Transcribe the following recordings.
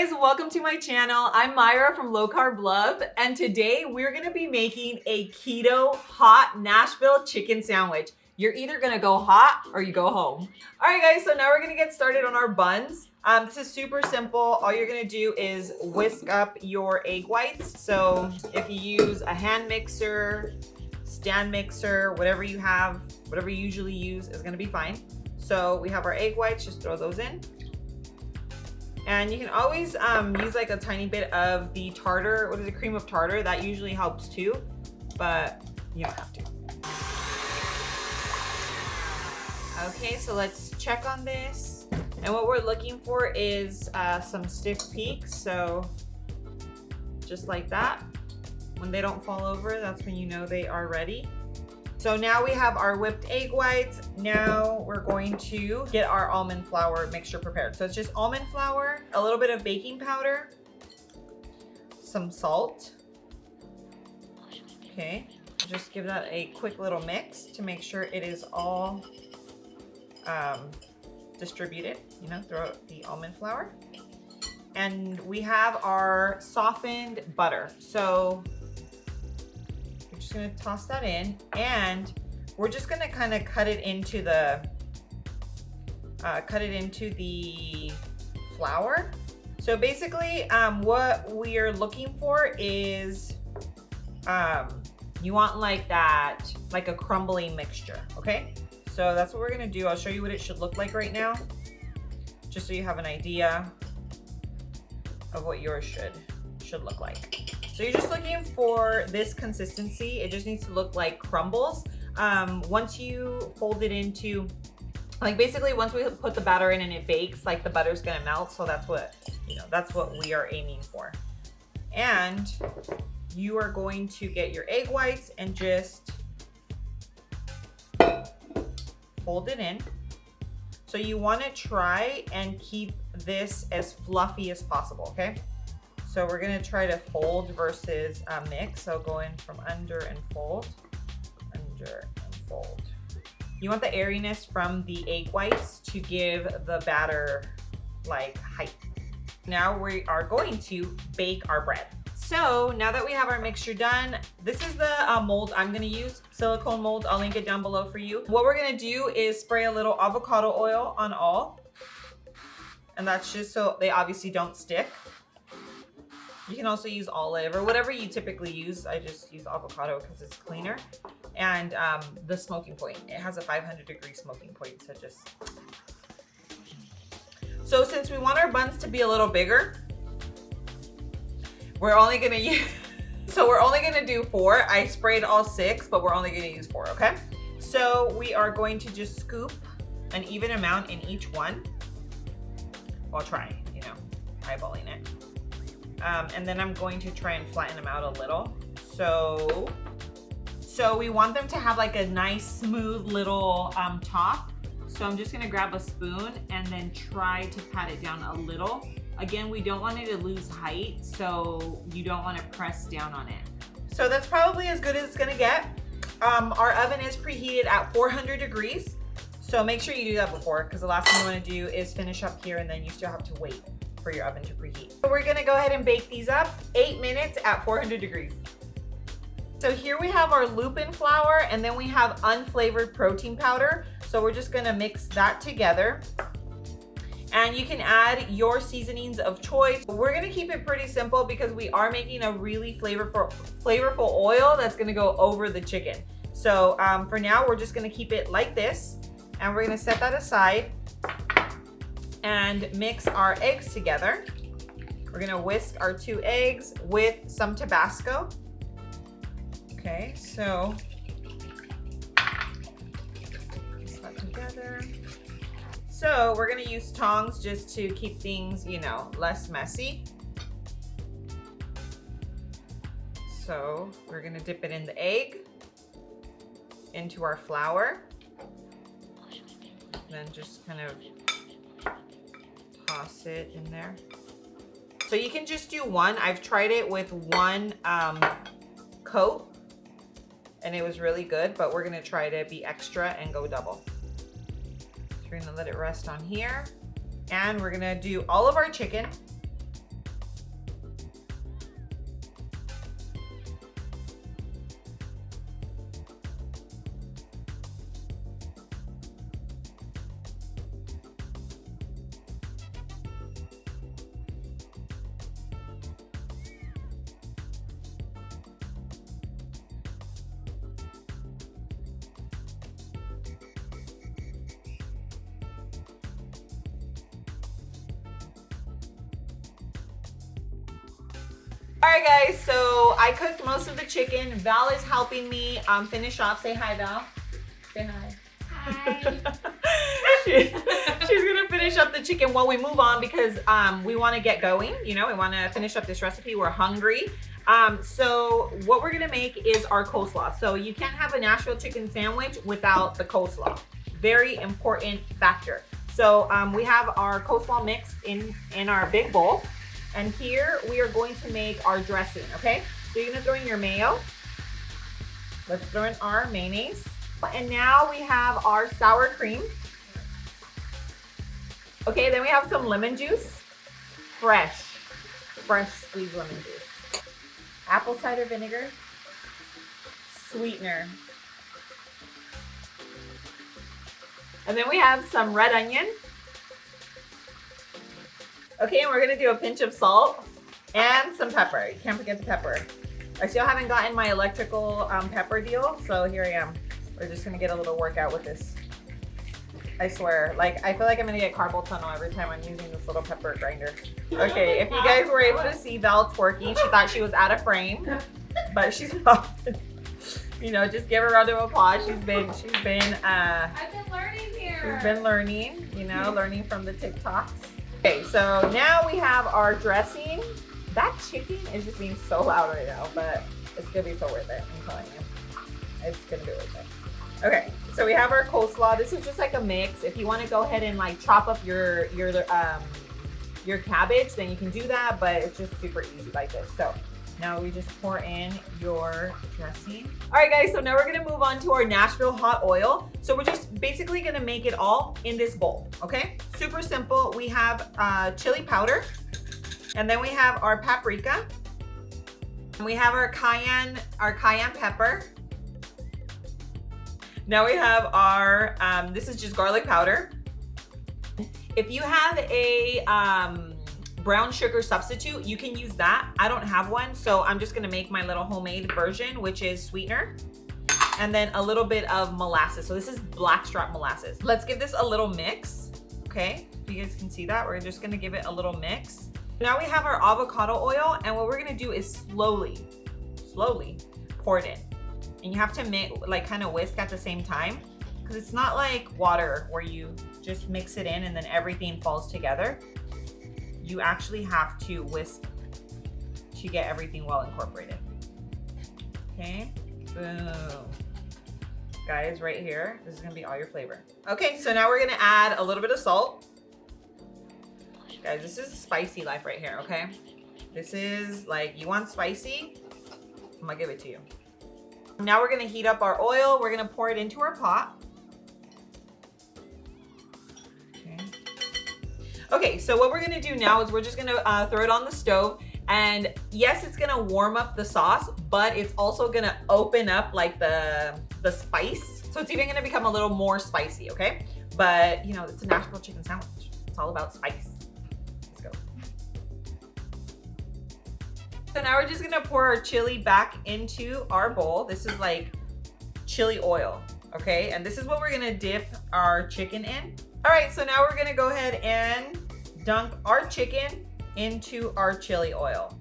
guys, welcome to my channel. I'm Myra from Low Carb Love, and today we're gonna be making a keto hot Nashville chicken sandwich. You're either gonna go hot or you go home. All right guys, so now we're gonna get started on our buns. This is super simple. All you're gonna do is whisk up your egg whites. So if you use a hand mixer, stand mixer, whatever you have, whatever you usually use is gonna be fine. So we have our egg whites, just throw those in. And you can always use like a tiny bit of the tartar, what is it, cream of tartar, that usually helps too, but you don't have to. Okay, so let's check on this. And what we're looking for is some stiff peaks, so just like that. When they don't fall over, that's when you know they are ready. So now we have our whipped egg whites. Now we're going to get our almond flour mixture prepared. So it's just almond flour, a little bit of baking powder, some salt. Okay, just give that a quick little mix to make sure it is all distributed, you know, throughout the almond flour. And we have our softened butter. So just gonna toss that in, and we're just gonna kind of cut it into the flour. So basically, what we are looking for is you want like that, like a crumbly mixture. Okay, so that's what we're gonna do. I'll show you what it should look like right now, just so you have an idea of what yours should look like. So you're just looking for this consistency. It just needs to look like crumbles. Once you fold it into, like basically once we put the batter in and it bakes, like the butter's gonna melt. So that's what, you know, that's what we are aiming for. And you are going to get your egg whites and just fold it in. So you wanna try and keep this as fluffy as possible, okay? So we're gonna try to fold versus mix. So go in from under and fold, under and fold. You want the airiness from the egg whites to give the batter like height. Now we are going to bake our bread. So now that we have our mixture done, this is the mold I'm gonna use, silicone mold. I'll link it down below for you. What we're gonna do is spray a little avocado oil on all. And that's just so they obviously don't stick. You can also use olive or whatever you typically use. I just use avocado because it's cleaner. And the smoking point, it has a 500-degree smoking point, so just. So since we want our buns to be a little bigger, we're only gonna use, so we're only gonna do 4. I sprayed all 6, but we're only gonna use 4, okay? So we are going to just scoop an even amount in each one while trying, you know, eyeballing it. And then I'm going to try and flatten them out a little. So we want them to have like a nice smooth little top. So I'm just gonna grab a spoon and then try to pat it down a little. Again, we don't want it to lose height, so you don't want to press down on it. So that's probably as good as it's gonna get. Our oven is preheated at 400 degrees. So make sure you do that before, because the last thing you wanna do is finish up here and then you still have to wait for your oven to preheat. So we're gonna go ahead and bake these up 8 minutes at 400 degrees. So here we have our lupin flour, and then we have unflavored protein powder. So we're just gonna mix that together. And you can add your seasonings of choice. We're gonna keep it pretty simple because we are making a really flavorful oil that's gonna go over the chicken. So for now, we're just gonna keep it like this, and we're gonna set that aside and mix our eggs together. We're gonna whisk our 2 eggs with some Tabasco. Okay, so mix that together. So we're gonna use tongs just to keep things, you know, less messy. So we're gonna dip it in the egg, into our flour, and then just kind of toss it in there. So you can just do one. I've tried it with one coat and it was really good, but we're gonna try to be extra and go double. So we're gonna let it rest on here, and we're gonna do all of our chicken All right, guys, so I cooked most of the chicken. Val is helping me finish off. Say hi, Val. Say hi. Hi. She's gonna finish up the chicken while we move on because we want to get going. You know, we want to finish up this recipe. We're hungry. So what we're gonna make is our coleslaw. So you can't have a Nashville chicken sandwich without the coleslaw. Very important factor. So we have our coleslaw mixed in our big bowl. And here we are going to make our dressing, okay? So you're gonna throw in your mayo. Let's throw in our mayonnaise. And now we have our sour cream. Okay, then we have some lemon juice. Fresh squeezed lemon juice. Apple cider vinegar. Sweetener. And then we have some red onion. Okay, and we're gonna do a pinch of salt and some pepper. You can't forget the pepper. I still haven't gotten my electrical pepper deal, so here I am. We're just gonna get a little workout with this. I swear, like I feel like I'm gonna get carpal tunnel every time I'm using this little pepper grinder. Okay, if you guys were able to see Val twerking, she thought she was out of frame, but she's not. You know, just give her a round of applause. She's been I've been learning here. She's been learning, you know, learning from the TikToks. Okay, so now we have our dressing. That chicken is just being so loud right now, but it's gonna be so worth it, I'm telling you. It's gonna be worth it. Okay, so we have our coleslaw. This is just like a mix. If you wanna go ahead and like chop up your cabbage, then you can do that, but it's just super easy like this. So now we just pour in your dressing. All right, guys, so now we're gonna move on to our Nashville hot oil. So we're just basically gonna make it all in this bowl, okay? Super simple. We have chili powder, and then we have our paprika, and we have our cayenne pepper. Now we have our, this is just garlic powder. If you have a brown sugar substitute, you can use that. I don't have one, so I'm just gonna make my little homemade version, which is sweetener, and then a little bit of molasses. So this is blackstrap molasses. Let's give this a little mix, okay? If you guys can see that, we're just gonna give it a little mix. Now we have our avocado oil, and what we're gonna do is slowly pour it in. And you have to make, like kind of whisk at the same time, because it's not like water where you just mix it in and then everything falls together. You actually have to whisk to get everything well incorporated. Okay, boom. Guys, right here, this is gonna be all your flavor. Okay, so now we're gonna add a little bit of salt. Guys, this is spicy life right here, okay? This is like, you want spicy? I'm gonna give it to you. Now we're gonna heat up our oil. We're gonna pour it into our pot. Okay, so what we're gonna do now is we're just gonna throw it on the stove. And yes, it's gonna warm up the sauce, but it's also gonna open up like the spice. So it's even gonna become a little more spicy, okay? But you know, it's a Nashville chicken sandwich. It's all about spice. Let's go. So now we're just gonna pour our chili back into our bowl. This is like chili oil, okay? And this is what we're gonna dip our chicken in. All right, so now we're gonna go ahead and dunk our chicken into our chili oil.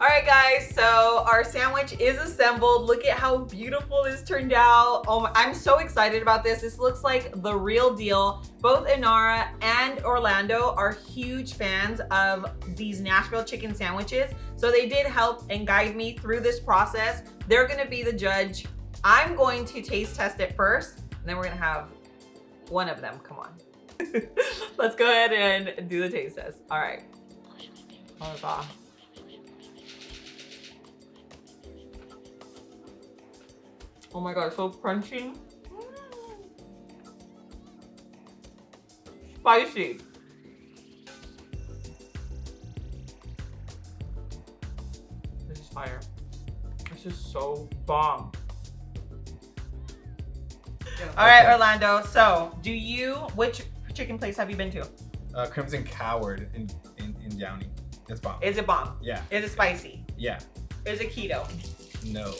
All right, guys, so our sandwich is assembled. Look at how beautiful this turned out. Oh, I'm so excited about this. This looks like the real deal. Both Inara and Orlando are huge fans of these Nashville chicken sandwiches. So they did help and guide me through this process. They're gonna be the judge. I'm going to taste test it first, and then we're gonna have one of them, come on. Let's go ahead and do the taste test. All right. Oh, God. Oh my God, so crunchy. Spicy. This is fire. This is so bomb. All right, Okay. Orlando. So, which chicken place have you been to? Crimson Coward in Downey. It's bomb. Is it bomb? Yeah. Is it spicy? Yeah. Is it keto? No.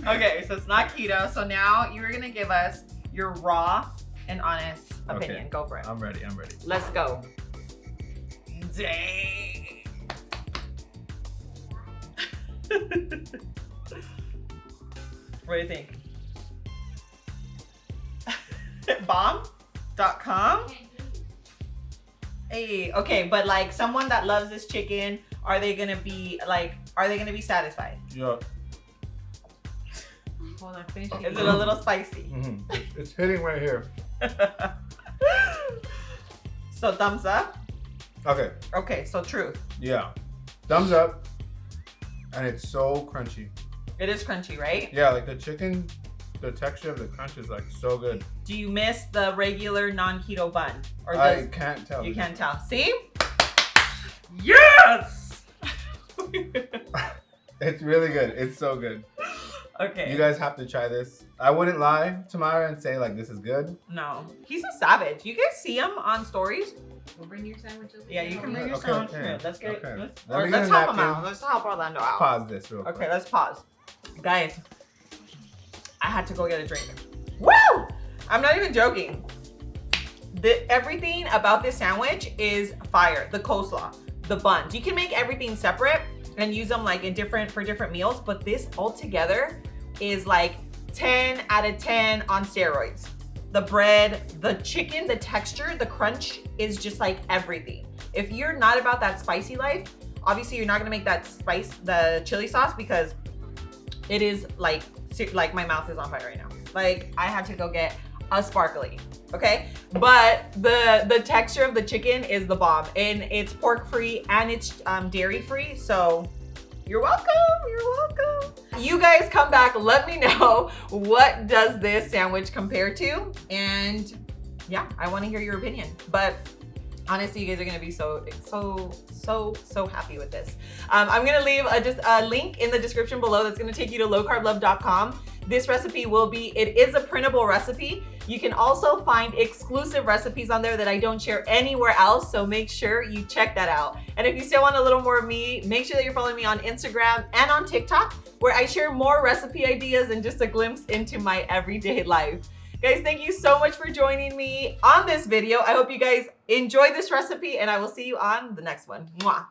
Okay, so it's not keto. So now you're gonna give us your raw and honest opinion. Okay. Go for it. I'm ready. Let's go. Dang. What do you think? Bomb.com? Hey, okay, but like someone that loves this chicken, are they gonna be satisfied? Yeah. Hold on, finish Is it a little spicy? It's hitting right here. So thumbs up? Okay. Okay, so truth. Yeah. Thumbs up. And it's so crunchy. It is crunchy, right? Yeah, like the chicken, the texture of the crunch is like so good. Do you miss the regular non-keto bun? Or I can't tell. you can't tell. See? Yes! It's really good. It's so good. Okay. You guys have to try this. I wouldn't lie to Mara and say like this is good. No. He's a savage. You guys see him on stories? We'll bring your sandwiches. Yeah, you can bring your Okay, sandwich. okay, Here, let's get it. okay. Let's, Let or me let's get a help him napkin. out. Let's help Orlando out. Pause this real quick. Okay, let's pause. Guys, I had to go get a drink. Woo! I'm not even joking. Everything about this sandwich is fire. The coleslaw, the buns. You can make everything separate and use them like for different meals, but this altogether is like 10 out of 10 on steroids. The bread, the chicken, the texture, the crunch is just like everything. If you're not about that spicy life, obviously you're not gonna make that the chili sauce, because it is like my mouth is on fire right now. Like I had to go get a sparkly, okay? But the texture of the chicken is the bomb, and it's pork free and it's dairy free. So you're welcome. You guys come back, let me know what does this sandwich compare to, and yeah, I want to hear your opinion. But honestly, you guys are gonna be so happy with this. I'm gonna leave just a link in the description below that's gonna take you to lowcarblove.com. This recipe it is a printable recipe. You can also find exclusive recipes on there that I don't share anywhere else, so make sure you check that out. And if you still want a little more of me, make sure that you're following me on Instagram and on TikTok, where I share more recipe ideas and just a glimpse into my everyday life. Guys, thank you so much for joining me on this video. I hope you guys enjoyed this recipe, and I will see you on the next one. Mwah.